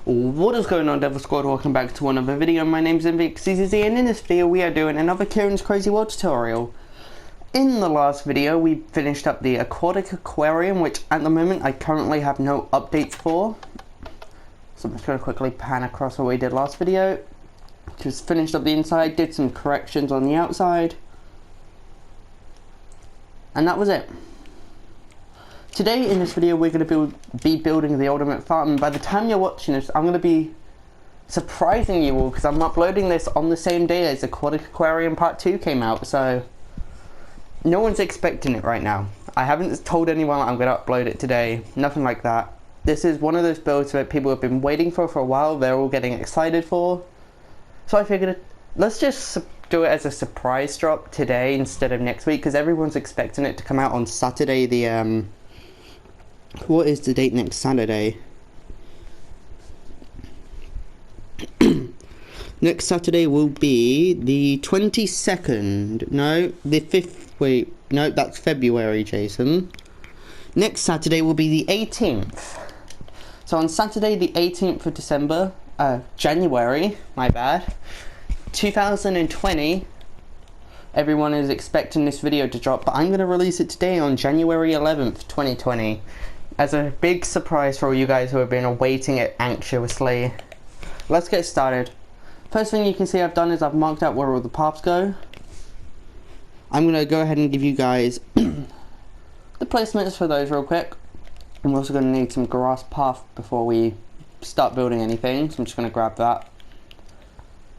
What is going on, Devil Squad? Welcome back to another video. My name's MVXCCZ, and in this video we are doing another Ciaran's Crazy World tutorial. In the last video we finished up the aquatic aquarium, which at the moment I currently have no updates for. So I'm just going to quickly pan across what we did last video. Just finished up the inside, did some corrections on the outside, and that was it. Today in this video we're going to be building the ultimate farm, and by the time you're watching this I'm going to be surprising you all because I'm uploading this on the same day as Aquatic Aquarium Part 2 came out, so no one's expecting it right now. I haven't told anyone I'm going to upload it today, nothing like that. This is one of those builds that people have been waiting for a while, they're all getting excited for. So I figured let's just do it as a surprise drop today instead of next week, because everyone's expecting it to come out on Saturday, the what is the date next Saturday? Next Saturday will be the 22nd. No, the 5th. Wait, no, that's February, Jason. Next Saturday will be the 18th. So on Saturday, the 18th of December, January, my bad, 2020, everyone is expecting this video to drop, but I'm going to release it today on January 11th, 2020. As a big surprise for all you guys who have been awaiting it anxiously. Let's get started. First thing you can see I've done is I've marked out where all the paths go. I'm going to go ahead and give you guys the placements for those real quick. I'm also going to need some grass path before we start building anything, so I'm just going to grab that.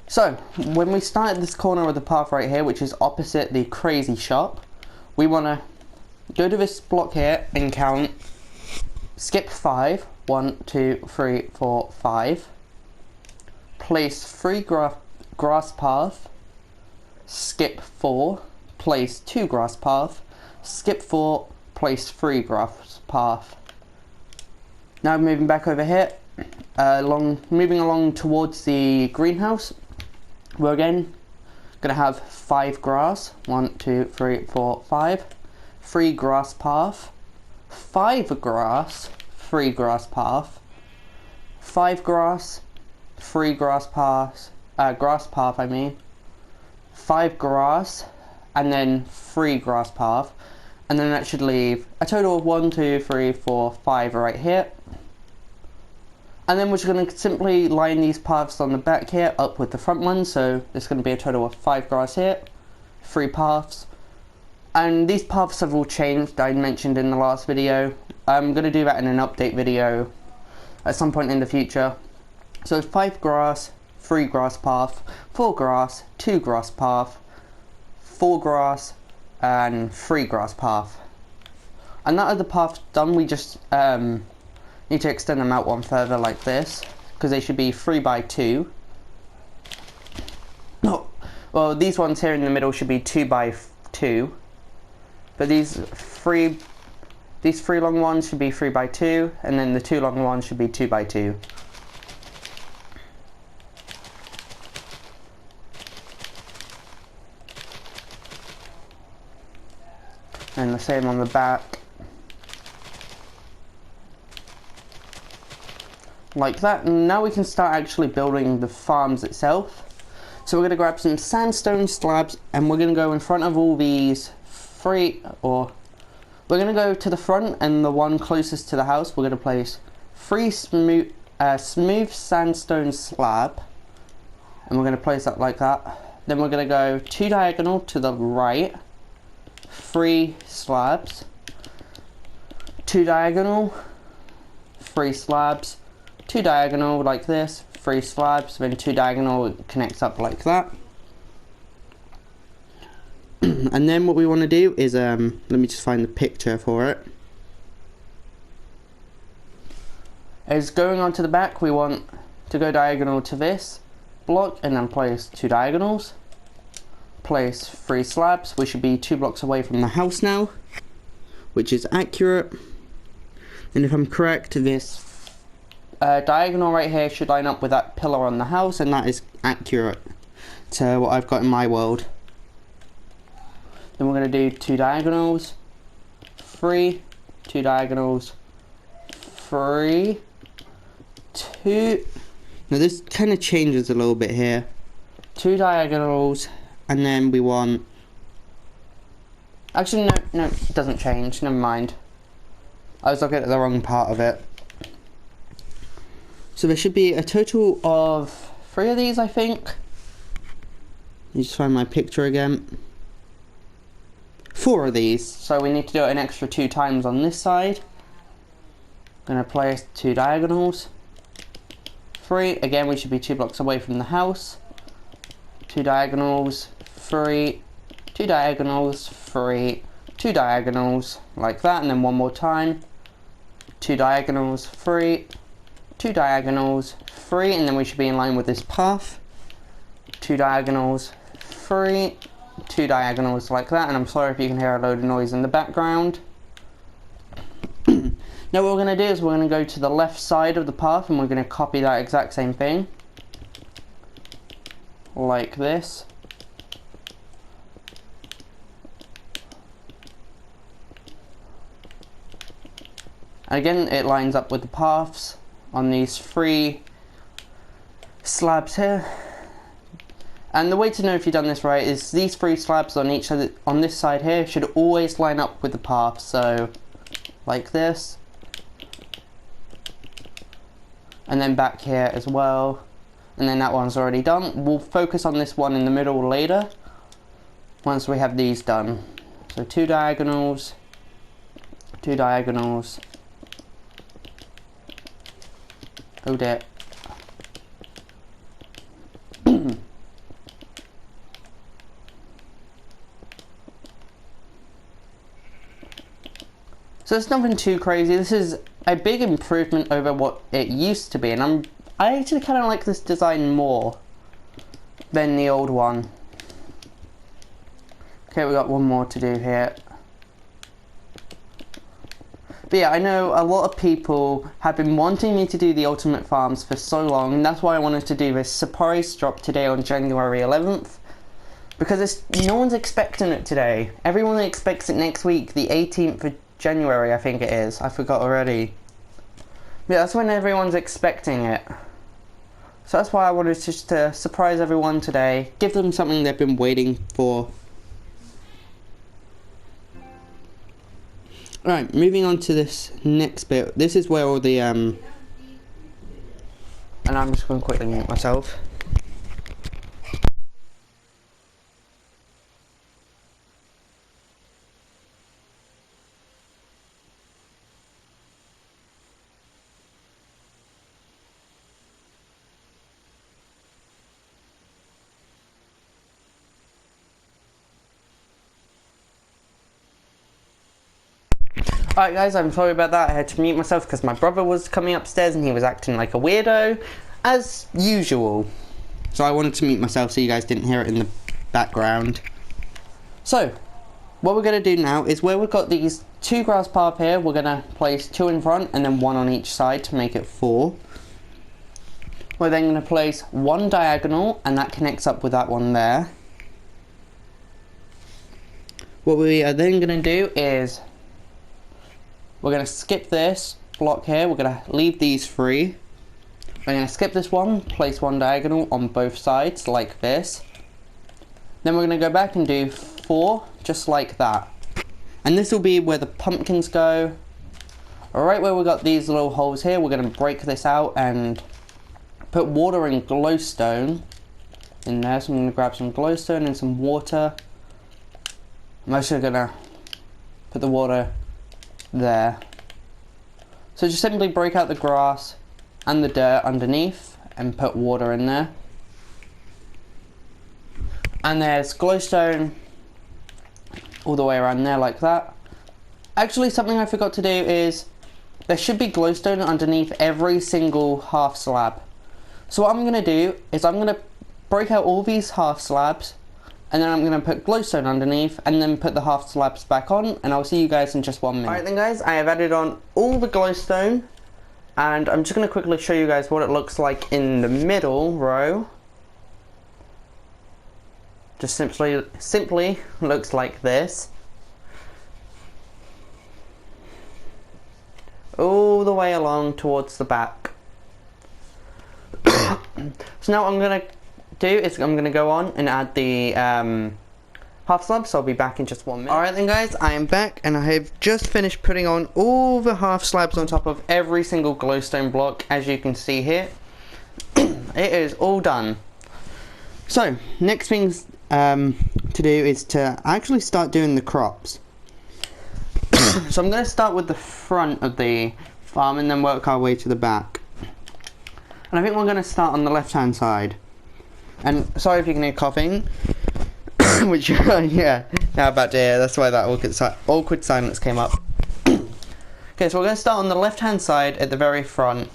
So, when we start at this corner of the path right here, which is opposite the crazy shop, we want to go to this block here and count. Skip 5, 1, 2, 3, 4, 5. Place 3 grass path. Skip 4, place 2 grass path. Skip 4, place 3 grass path. Now moving back over here, moving along towards the greenhouse, we're again going to have 5 grass. 1, 2, 3, 4, 5. 3 grass path. 5 grass, 3 grass path, 5 grass, 3 grass path, grass path I mean, 5 grass, and then 3 grass path, and then that should leave a total of 1, 2, 3, 4, 5 right here. And then we're just going to simply line these paths on the back here up with the front one, so there's going to be a total of 5 grass here, 3 paths. And these paths have all changed, I mentioned in the last video. I'm going to do that in an update video at some point in the future. So 5 grass, 3 grass path, 4 grass, 2 grass path, 4 grass, and 3 grass path. And that are the paths done. We just need to extend them out one further like this, because they should be 3 by 2. No, well, these ones here in the middle should be 2 by 2. But these three long ones should be 3 by 2, and then the 2 long ones should be 2 by 2. And the same on the back. Like that, and now we can start actually building the farms itself. So we're going to grab some sandstone slabs, and we're going to go in front of all these we're going to go to the front, and the one closest to the house we're going to place 3 smooth sandstone slab, and we're going to place that like that. Then we're going to go 2 diagonal to the right, 3 slabs, 2 diagonal, 3 slabs, 2 diagonal like this, 3 slabs, then 2 diagonal, it connects up like that. And then what we want to do is, let me just find the picture for it. As going on to the back, we want to go diagonal to this block and then place 2 diagonals. Place 3 slabs. We should be 2 blocks away from the house now, which is accurate. And if I'm correct, this diagonal right here should line up with that pillar on the house, and that is accurate to what I've got in my world. Then we're going to do 2 diagonals, 3, 2 diagonals, 3, 2. Now this kind of changes a little bit here. 2 diagonals, and then we want... Actually, no, it doesn't change. Never mind. I was looking at the wrong part of it. So there should be a total of 3 of these, I think. Let me just find my picture again. 4 of these. So we need to do it an extra 2 times on this side. Gonna place 2 diagonals. 3. Again, we should be 2 blocks away from the house. 2 diagonals. 3. 2 diagonals. 3. 2 diagonals. Like that. And then one more time. 2 diagonals. 3. 2 diagonals. 3. And then we should be in line with this path. 2 diagonals. 3. 2 diagonals like that, and I'm sorry if you can hear a load of noise in the background. Now what we're going to do is we're going to go to the left side of the path and we're going to copy that exact same thing. Like this. And again, it lines up with the paths on these 3 slabs here. And the way to know if you've done this right is these 3 slabs on each other, on this side here, should always line up with the path. So, like this. And then back here as well. And then that one's already done. We'll focus on this one in the middle later, once we have these done. So 2 diagonals, 2 diagonals. Oh dear. So it's nothing too crazy. This is a big improvement over what it used to be, and I actually kind of like this design more than the old one. Okay, we got one more to do here. But yeah, I know a lot of people have been wanting me to do the Ultimate Farms for so long, and that's why I wanted to do this surprise drop today on January 11th. Because no one's expecting it today. Everyone expects it next week, the 18th of January, I think it is. I forgot already. Yeah, that's when everyone's expecting it. So that's why I wanted just to surprise everyone today. Give them something they've been waiting for. Alright, moving on to this next bit. This is where all the and I'm just going to quickly mute myself. Alright guys, I'm sorry about that. I had to mute myself because my brother was coming upstairs and he was acting like a weirdo, as usual. So I wanted to mute myself so you guys didn't hear it in the background. So, what we're going to do now is where we've got these 2 grass paths here, we're going to place 2 in front and then 1 on each side to make it 4. We're then going to place 1 diagonal and that connects up with that one there. What we are then going to do is we're going to skip this block here, we're going to leave these 3. We're going to skip this one, place 1 diagonal on both sides like this. Then we're going to go back and do 4 just like that. And this will be where the pumpkins go. Right where we got these little holes here, we're going to break this out and put water and glowstone in there. So I'm going to grab some glowstone and some water. I'm actually going to put the water there. So just simply break out the grass and the dirt underneath and put water in there. And there's glowstone all the way around there like that. Actually, something I forgot to do is there should be glowstone underneath every single half slab. So what I'm going to do is I'm going to break out all these half slabs and then I'm going to put glowstone underneath and then put the half slabs back on, and I'll see you guys in just 1 minute. Alright then guys, I have added on all the glowstone and I'm just going to quickly show you guys what it looks like in the middle row. Just simply looks like this. all the way along towards the back. So now what I'm going to do is I'm going to go on and add the half slabs, so I'll be back in just 1 minute. Alright then guys, I am back and I have just finished putting on all the half slabs on top of every single glowstone block, as you can see here. It is all done. So, next things to do is to actually start doing the crops. So I'm going to start with the front of the farm and then work our way to the back. And I think we're going to start on the left hand side. And sorry if you can hear coughing. Which, yeah, now about to hear, that's why that awkward silence came up. Okay, so we're going to start on the left hand side at the very front.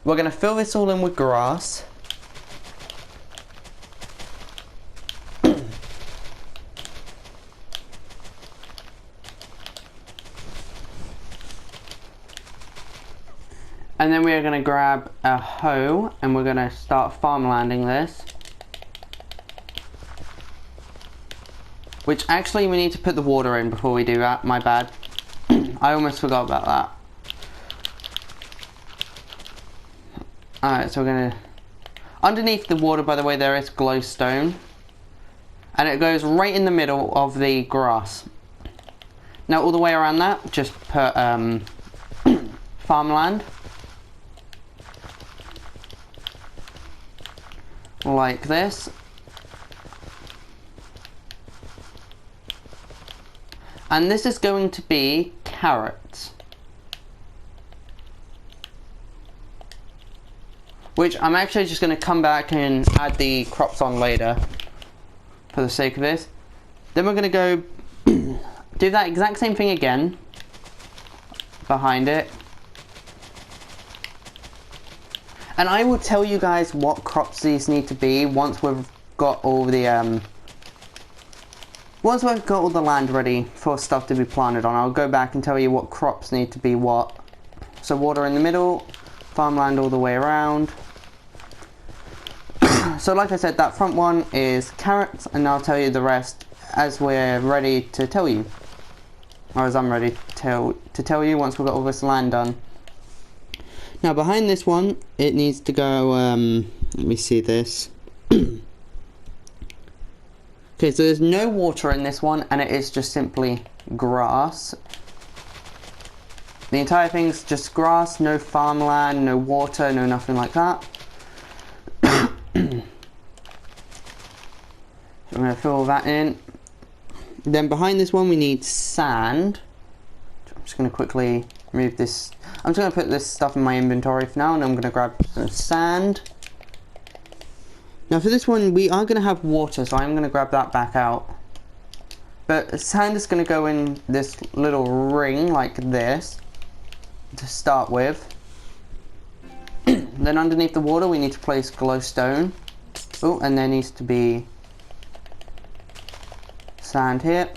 We're going to fill this all in with grass. And then we're going to grab a hoe and we're going to start farmlanding this. Which actually we need to put the water in before we do that, my bad. I almost forgot about that. Alright, so we're going to... Underneath the water, by the way, there is glowstone. And it goes right in the middle of the grass. Now all the way around that, just put farmland. Like this. And this is going to be carrots. Which I'm actually just going to come back and add the crops on later. For the sake of this. Then we're going to go do that exact same thing again. Behind it. And I will tell you guys what crops these need to be once we've got all the once we've got all the land ready for stuff to be planted on. I'll go back and tell you what crops need to be what. So water in the middle, farmland all the way around. So like I said, that front one is carrots, and I'll tell you the rest as we're ready to tell you. Or as I'm ready to tell you once we've got all this land done. Now behind this one, it needs to go, let me see this. Okay, so there's no water in this one, and it is just simply grass. The entire thing's just grass, no farmland, no water, no nothing like that. So I'm going to fill all that in. Then behind this one we need sand. I'm just going to quickly move this. I'm just going to put this stuff in my inventory for now, and I'm going to grab some sand. Now for this one we are going to have water, so I'm going to grab that back out. But sand is going to go in this little ring like this to start with. Then underneath the water we need to place glowstone. Oh, and there needs to be sand here.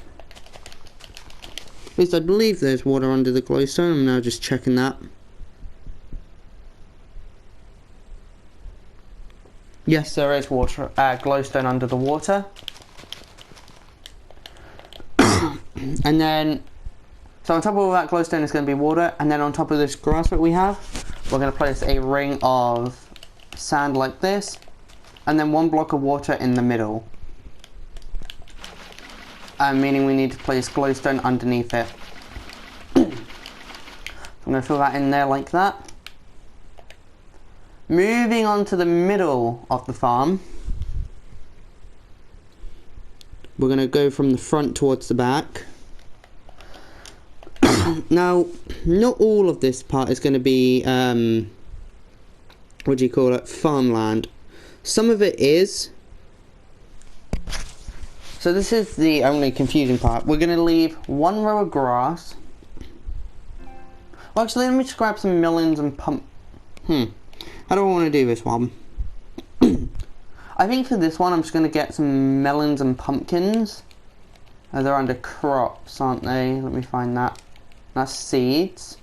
At least I believe there's water under the glowstone. I'm now just checking that. Yes, there is water, glowstone under the water. And then, so on top of all that glowstone is going to be water, and then on top of this grass that we have, we're going to place a ring of sand like this, and then one block of water in the middle. Meaning we need to place glowstone underneath it. I'm going to fill that in there like that. Moving on to the middle of the farm. We're going to go from the front towards the back. Now, not all of this part is going to be, what do you call it, farmland. Some of it is. So this is the only confusing part. We're going to leave one row of grass. Well, actually, let me just grab some melons and How do I want to do this one? I think for this one I'm just going to get some melons and pumpkins. They're under crops, aren't they? Let me find that. That's seeds.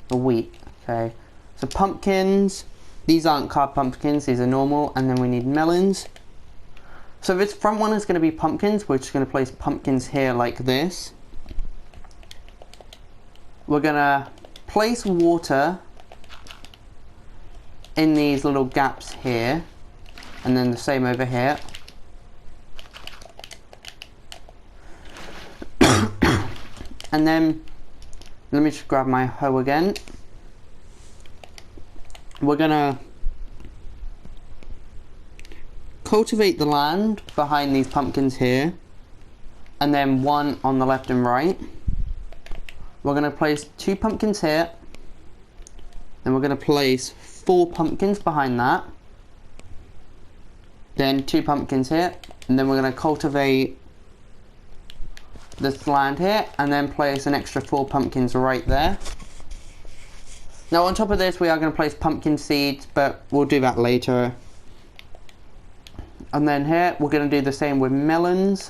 The wheat. Okay. So pumpkins. These aren't carved pumpkins, these are normal. And then we need melons. So this front one is going to be pumpkins. We're just going to place pumpkins here like this. We're going to place water in these little gaps here, and then the same over here. And then, let me just grab my hoe again. We're gonna cultivate the land behind these pumpkins here, and then one on the left and right. We're gonna place 2 pumpkins here, then we're gonna place 4 pumpkins behind that, then 2 pumpkins here, and then we're gonna cultivate this land here, and then place an extra 4 pumpkins right there. Now on top of this we are going to place pumpkin seeds, but we'll do that later. And then here we're going to do the same with melons.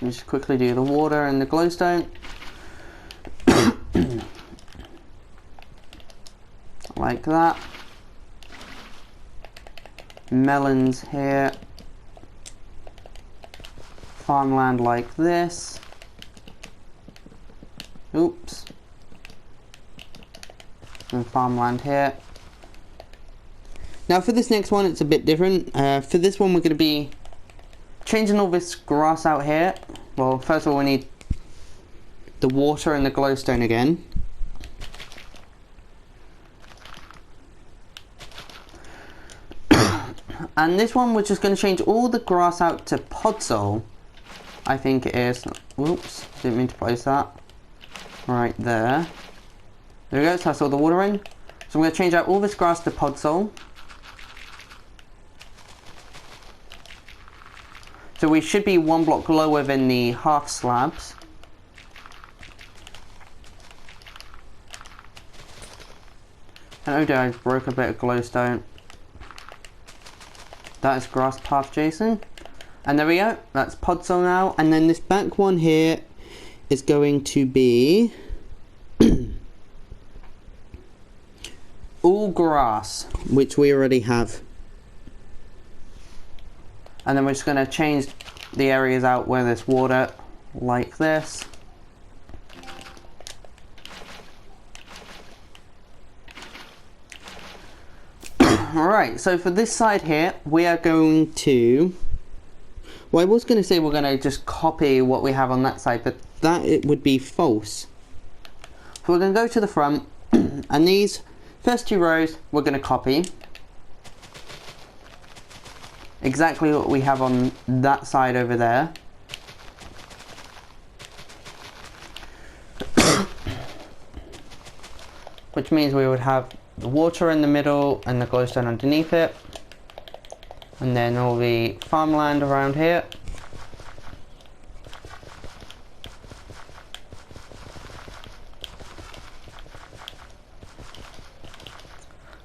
Just quickly do the water and the glowstone. Like that. Melons here. Farmland like this. Oops. And farmland here. Now for this next one it's a bit different. For this one we're going to be changing all this grass out here. Well, first of all we need the water and the glowstone again. And this one we're just going to change all the grass out to podzol. I think it is. Whoops, didn't mean to place that. Right there. There we go, so that's all the water in. So I'm going to change out all this grass to podzol. So we should be 1 block lower than the half slabs. And oh dear, I broke a bit of glowstone. That is grass path, Jason. And there we go, that's podzol now. And then this back one here is going to be all grass, which we already have. And then we're just going to change the areas out where there's water, like this. Alright, so for this side here, we are going to... Well, I was going to say we're going to just copy what we have on that side, but that it would be false. So we're going to go to the front, and these first 2 rows we're going to copy. Exactly what we have on that side over there. Which means we would have the water in the middle and the glowstone underneath it. And then all the farmland around here.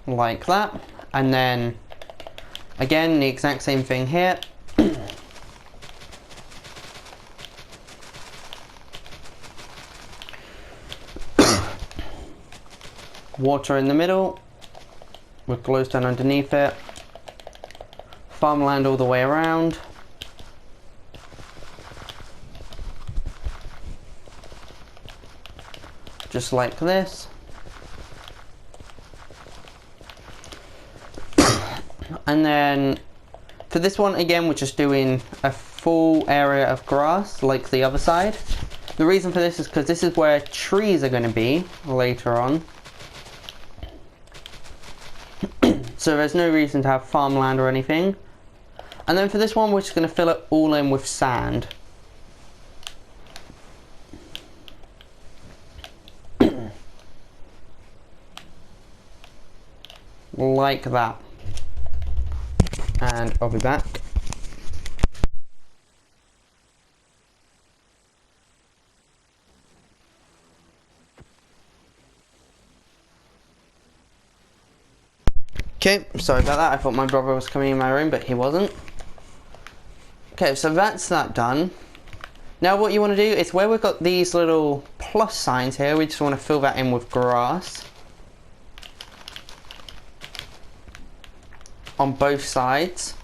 Like that. And then again the exact same thing here. Water in the middle with glowstone underneath it. Farmland all the way around. Just like this. And then for this one again we're just doing a full area of grass like the other side. The reason for this is because this is where trees are going to be later on. So there's no reason to have farmland or anything. And then for this one we're just going to fill it all in with sand. Like that. And I'll be back. Okay, sorry about that. I thought my brother was coming in my room, but he wasn't. Okay, so that's that done. Now what you want to do is where we've got these little plus signs here, we just want to fill that in with grass. On both sides.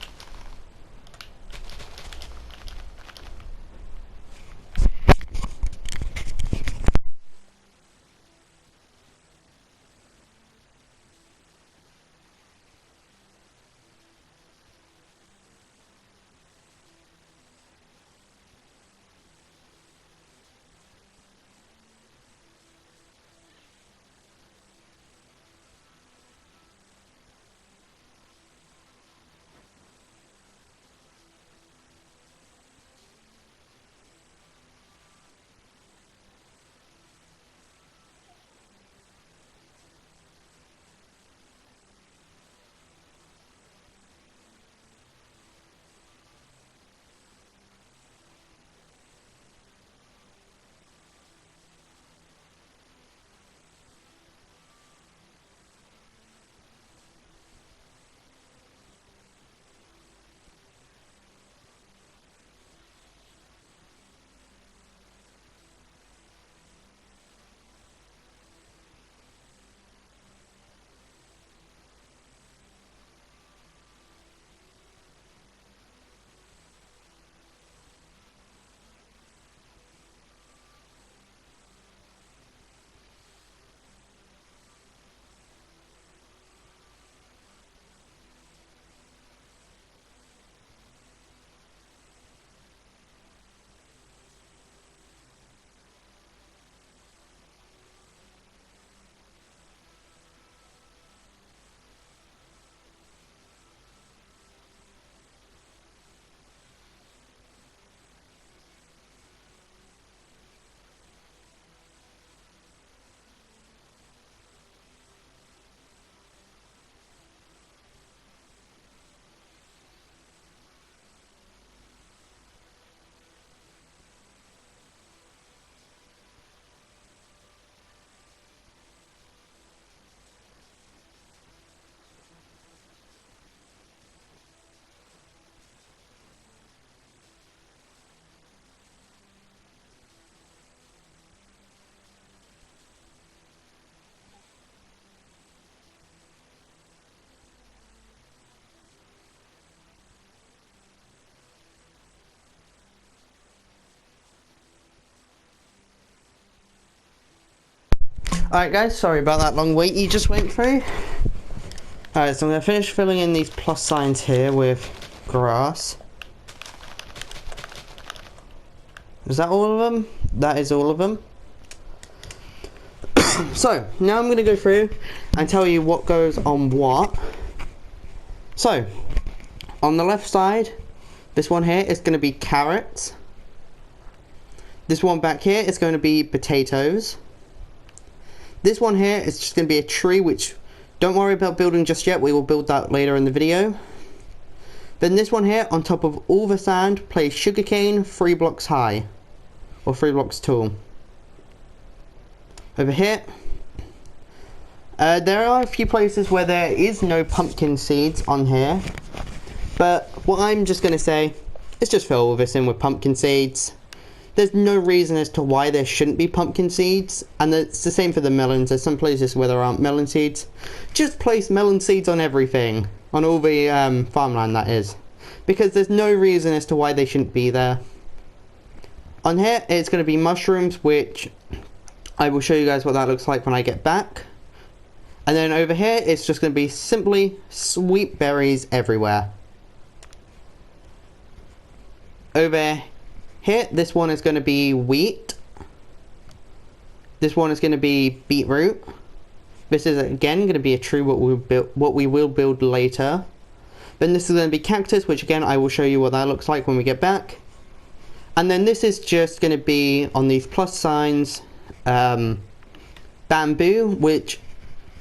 Alright guys, sorry about that long wait you just went through. Alright, so I'm going to finish filling in these plus signs here with grass. Is that all of them? That is all of them. So, now I'm going to go through and tell you what goes on what. So, on the left side, this one here is going to be carrots. This one back here is going to be potatoes. This one here is just going to be a tree, which don't worry about building just yet. We will build that later in the video. Then this one here, on top of all the sand, place sugarcane 3 blocks high. Or 3 blocks tall. Over here, there are a few places where there is no pumpkin seeds on here. But what I'm just going to say is just fill all this in with pumpkin seeds. There's no reason as to why there shouldn't be pumpkin seeds. And it's the same for the melons. There's some places where there aren't melon seeds. Just place melon seeds on everything. On all the farmland, that is. Because there's no reason as to why they shouldn't be there. On here, it's going to be mushrooms, which I will show you guys what that looks like when I get back. And then over here, it's just going to be simply sweet berries everywhere. Over here, this one is going to be wheat. This one is going to be beetroot. This is again going to be a tree what we will build later. Then this is going to be cactus, which again I will show you what that looks like when we get back. And then this is just going to be on these plus signs, bamboo, which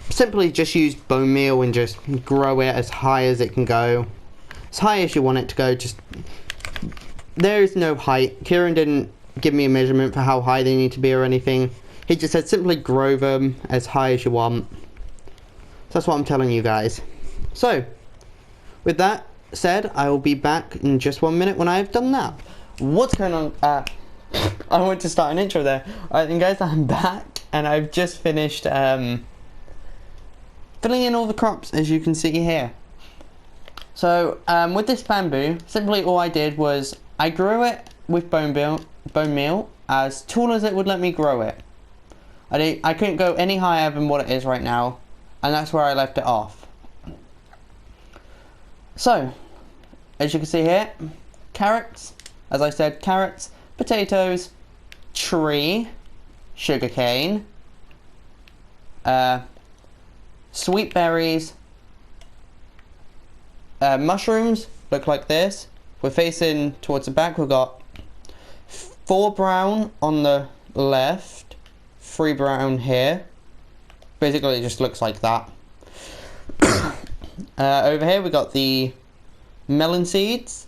simply just use bone meal and just grow it as high as it can go. As high as you want it to go. Just there is no height. Ciaran didn't give me a measurement for how high they need to be or anything. He just said simply grow them as high as you want. So that's what I'm telling you guys. So, with that said, I will be back in just 1 minute when I have done that. What's going on? I want to start an intro there. Alright then guys, I'm back and I've just finished filling in all the crops, as you can see here. So, with this bamboo, simply all I did was I grew it with bone meal as tall as it would let me grow it. I couldn't go any higher than what it is right now, and that's where I left it off. So, as you can see here, carrots, as I said, carrots, potatoes, tree, sugarcane, sweet berries, mushrooms look like this. We're facing towards the back. We've got 4 brown on the left, 3 brown here. Basically it just looks like that. Over here we got the melon seeds,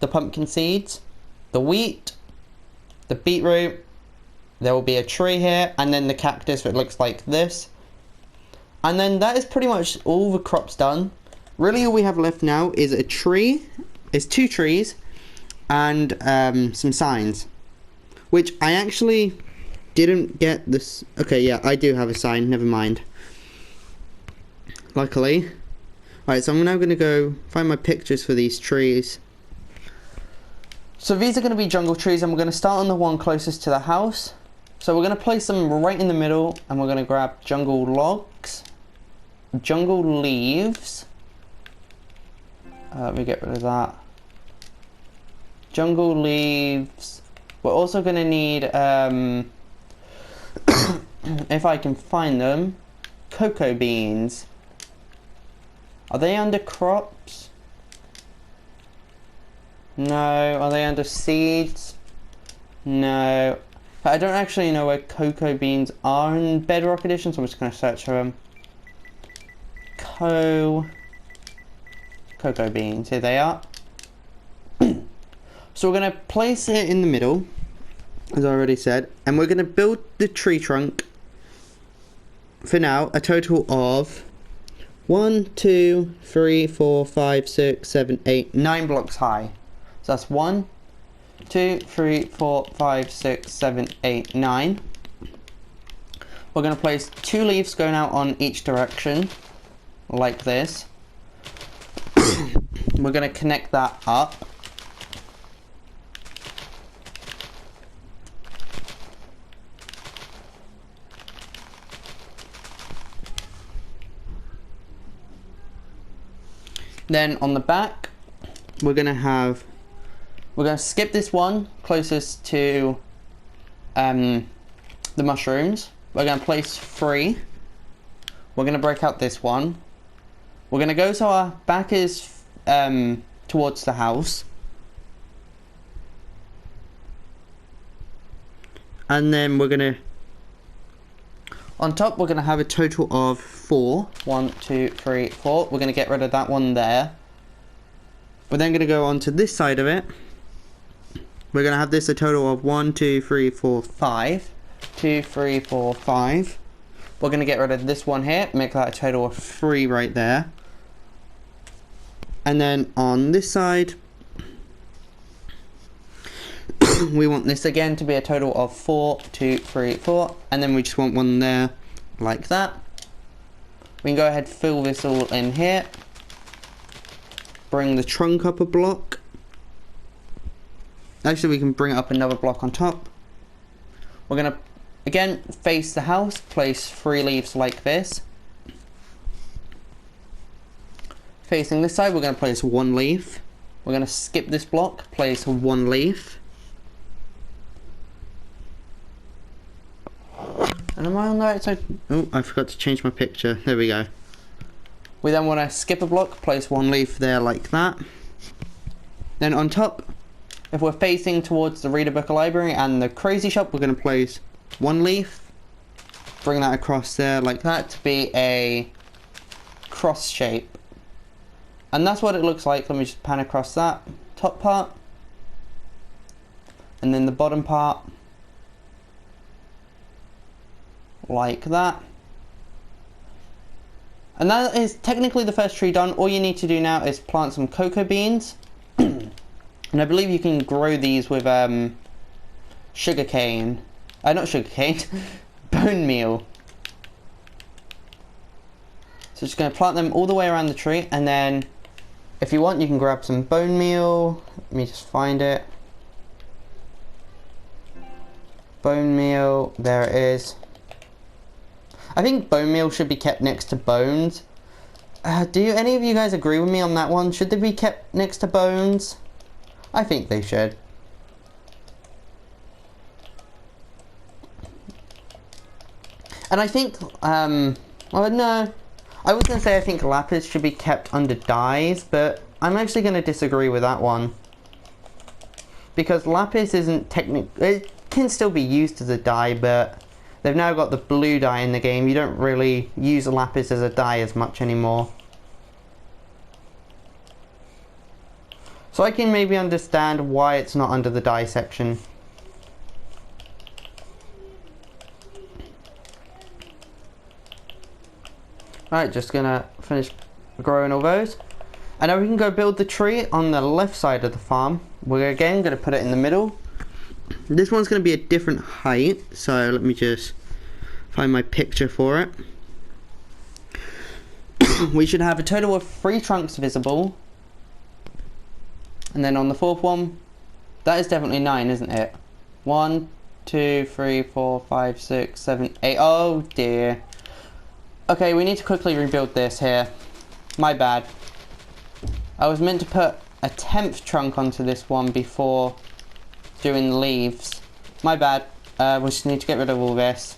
the pumpkin seeds, the wheat, the beetroot. There will be a tree here, and then the cactus that looks like this. And then that is pretty much all the crops done. Really all we have left now is a tree, is 2 trees, and some signs. Which I actually didn't get this. Okay, yeah, I do have a sign, never mind. Luckily. Alright, so I'm now going to go find my pictures for these trees. So these are going to be jungle trees, and we're going to start on the one closest to the house. So we're going to place them right in the middle, and we're going to grab jungle logs, jungle leaves. Let me get rid of that. Jungle leaves. We're also going to need, if I can find them, cocoa beans. Are they under crops? No. Are they under seeds? No. But I don't actually know where cocoa beans are in Bedrock Edition, so I'm just going to search for them. Cocoa beans. Here they are. So we're going to place it in the middle, as I already said, and we're going to build the tree trunk, for now, a total of 1, 2, 3, 4, 5, 6, 7, 8, 9 blocks high. So that's 1, 2, 3, 4, 5, 6, 7, 8, 9. We're going to place 2 leaves going out on each direction, like this. We're going to connect that up. Then on the back, we're gonna skip this one closest to the mushrooms. We're gonna place 3. We're gonna break out this one. We're gonna go so our back is towards the house. And then we're gonna, on top we're gonna have a total of 4. 1, 2, 3, 4. We're gonna get rid of that one there. We're then gonna go on to this side of it. We're gonna have this a total of 1, 2, 3, 4, 5. 2, 3, 4, 5. We're gonna get rid of this one here, make that a total of 3 right there. And then on this side, we want this again to be a total of 4, 2, 3, 4, and then we just want one there, like that. We can go ahead and fill this all in here. Bring the trunk up a block. Actually, we can bring it up another block on top. We're gonna, again, face the house, place 3 leaves like this. Facing this side, we're gonna place 1 leaf. We're gonna skip this block, place 1 leaf. And am I on the right side? Oh, I forgot to change my picture. There we go. We then want to skip a block, place 1 leaf there like that. Then on top, if we're facing towards the reader book library and the crazy shop, we're going to place 1 leaf. Bring that across there like that to be a cross shape. And that's what it looks like. Let me just pan across that top part. And then the bottom part. Like that. And that is technically the first tree done. All you need to do now is plant some cocoa beans. And I believe you can grow these with sugar cane. Not sugar cane, bone meal. So just going to plant them all the way around the tree, and then if you want you can grab some bone meal. Let me just find it. Bone meal, there it is. I think bone meal should be kept next to bones. Do any of you guys agree with me on that one? Should they be kept next to bones? I think they should. And I think, well no. I was going to say I think lapis should be kept under dyes, but I'm actually going to disagree with that one. Because lapis isn't it can still be used as a dye, but they've now got the blue dye in the game. You don't really use lapis as a dye as much anymore. So I can maybe understand why it's not under the dye section. Alright, just gonna finish growing all those. And now we can go build the tree on the left side of the farm. We're again gonna put it in the middle. This one's going to be a different height, so let me just find my picture for it. We should have a total of 3 trunks visible. And then on the 4th one, that is definitely 9, isn't it? 1, 2, 3, 4, 5, 6, 7, 8. Oh dear. Okay, we need to quickly rebuild this here. My bad. I was meant to put a 10th trunk onto this one before doing the leaves. My bad. We just need to get rid of all this.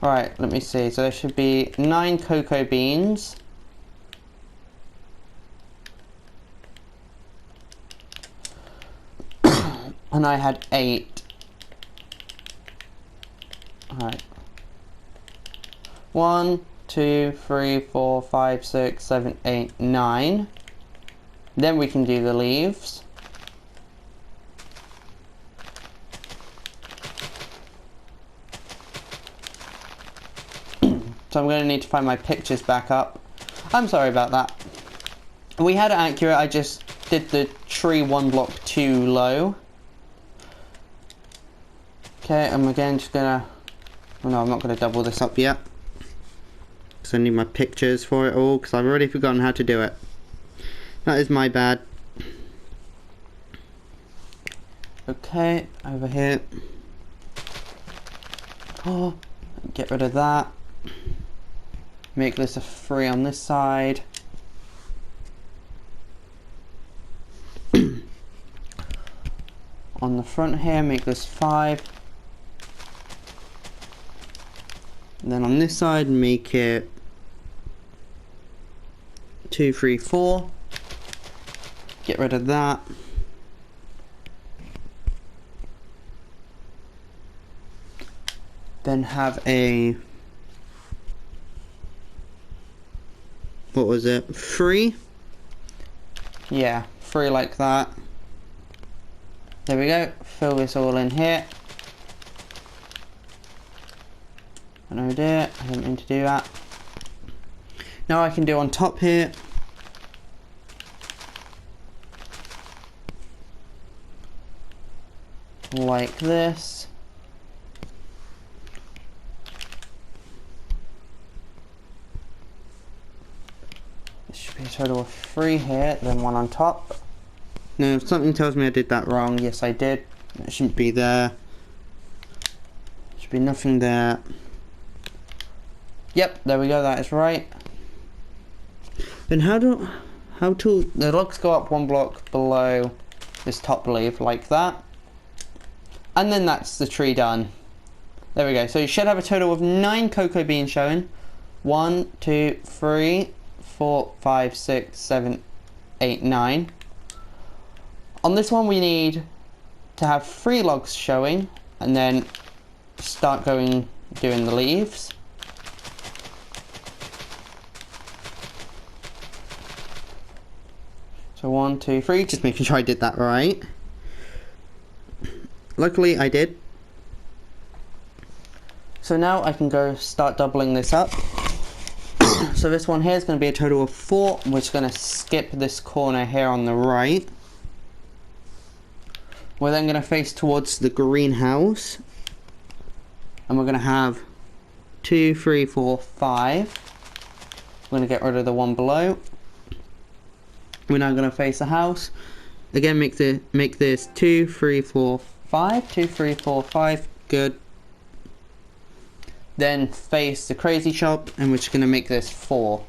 Alright, let me see. So there should be 9 cocoa beans. And I had 8. Alright. 1, 2, 3, 4, 5, 6, 7, 8, 9. Then we can do the leaves. So I'm going to need to find my pictures back up. I'm sorry about that. We had it accurate, I just did the tree 1 block too low. Okay, I'm again just going to... Oh no, I'm not going to double this up yet. Because I need my pictures for it all, because I've already forgotten how to do it. That is my bad. Okay, over here. Oh, get rid of that. Make this a 3 on this side. On the front here, make this 5. And then on this side, make it 2, 3, 4. Get rid of that. Then have a, what was it, 3? Yeah, 3 like that. There we go, fill this all in here. Oh dear, I didn't mean to do that. Now I can do on top here. Like this. This should be a total of 3 here, then 1 on top. No, something tells me I did that wrong. Yes, I did. It shouldn't be there. Should be nothing there. Yep, there we go, that is right. Then how to the logs go up 1 block below this top leaf like that. And then that's the tree done. There we go. So you should have a total of 9 cocoa beans showing. 1, 2, 3, 4, 5, 6, 7, 8, 9. On this one we need to have 3 logs showing and then start doing the leaves. So 1, 2, 3, just making sure I did that right. Luckily I did. So now I can go start doubling this up. So this one here is going to be a total of 4. We're just going to skip this corner here on the right. We're then going to face towards the greenhouse. And we're going to have 2, 3, 4, 5. We're going to get rid of the one below. We're now going to face the house. Again, make this 2, 3, 4, 5. 2, 3, 4, 5. Good. Then face the crazy shop, and we're just going to make this 4.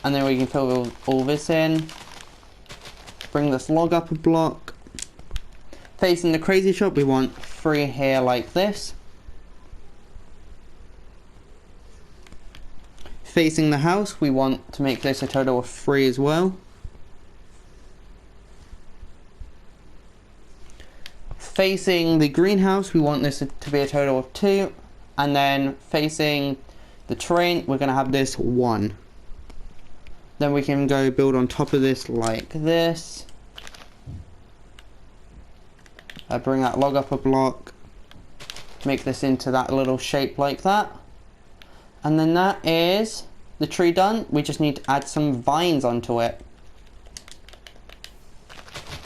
And then we can fill all this in. Bring this log up a block. Facing the crazy shop, we want 3 here like this. Facing the house, we want to make this a total of 3 as well. Facing the greenhouse, we want this to be a total of 2. And then facing the terrain, we're going to have this 1. Then we can go build on top of this like this. Bring that log up a block. Make this into that little shape like that. And then that is the tree done. We just need to add some vines onto it.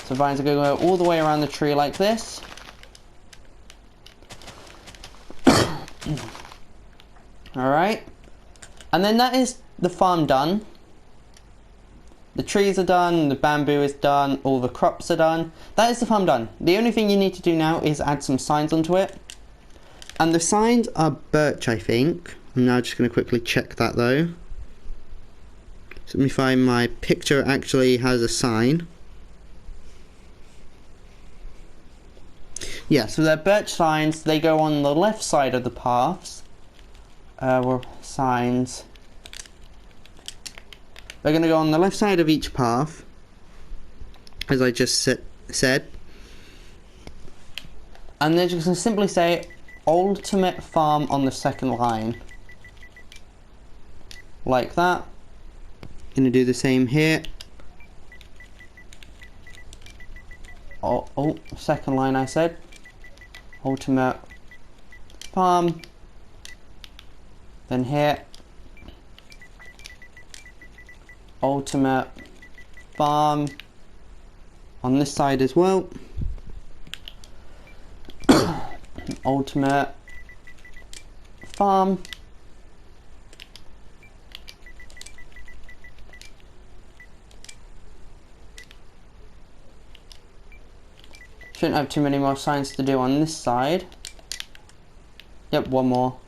So vines are going to go all the way around the tree like this. Alright. And then that is the farm done. The trees are done, the bamboo is done, all the crops are done. That is the farm done. The only thing you need to do now is add some signs onto it. And the signs are birch, I think. I'm now just going to quickly check that though. So let me find my picture. It actually has a sign. Yeah, so they're birch signs. They go on the left side of the paths. Signs. They're going to go on the left side of each path, as I just said. And they're just going to simply say, Ultimate Farm on the second line. Like that. Going to do the same here. Oh, second line I said. Ultimate Farm. Then here. Ultimate Farm on this side as well. Ultimate Farm. Shouldn't have too many more signs to do on this side. Yep, one more.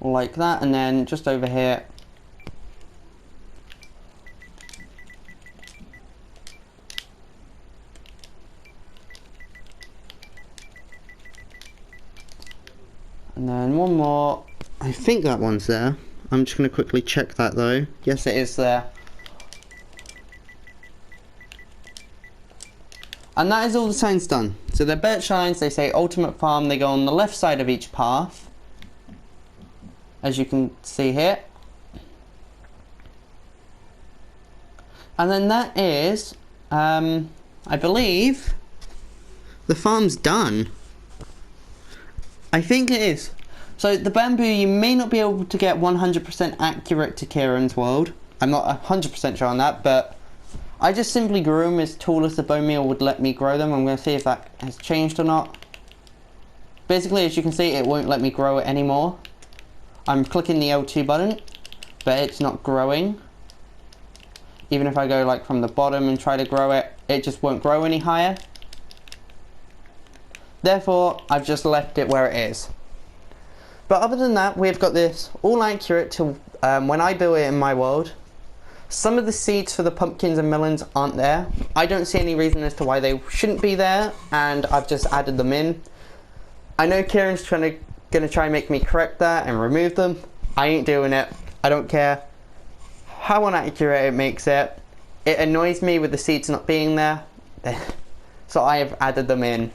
like that, and then just over here, and then one more. I think that one's there. I'm just going to quickly check that though. Yes, it is there. And that is all the signs done. So they're birch lines, they say Ultimate Farm, they go on the left side of each path, as you can see here. And then that is, I believe, the farm's done. I think it is. So the bamboo, you may not be able to get 100% accurate to Ciaran's world. I'm not 100% sure on that, but I just simply grew them as tall as the bone meal would let me grow them. I'm going to see if that has changed or not. Basically, as you can see, it won't let me grow it anymore. I'm clicking the L2 button, but it's not growing. Even if I go like from the bottom and try to grow it, it just won't grow any higher. Therefore, I've just left it where it is. But other than that, we've got this all accurate to when I build it in my world. Some of the seeds for the pumpkins and melons aren't there. I don't see any reason as to why they shouldn't be there, and I've just added them in. I know Ciaran's gonna try and make me correct that and remove them. I ain't doing it. I don't care how inaccurate it makes it. It annoys me with the seeds not being there, so I have added them in.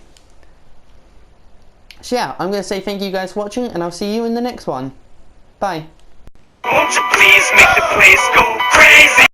So yeah, I'm going to say thank you guys for watching, and I'll see you in the next one. Bye. Won't you please make the place go crazy?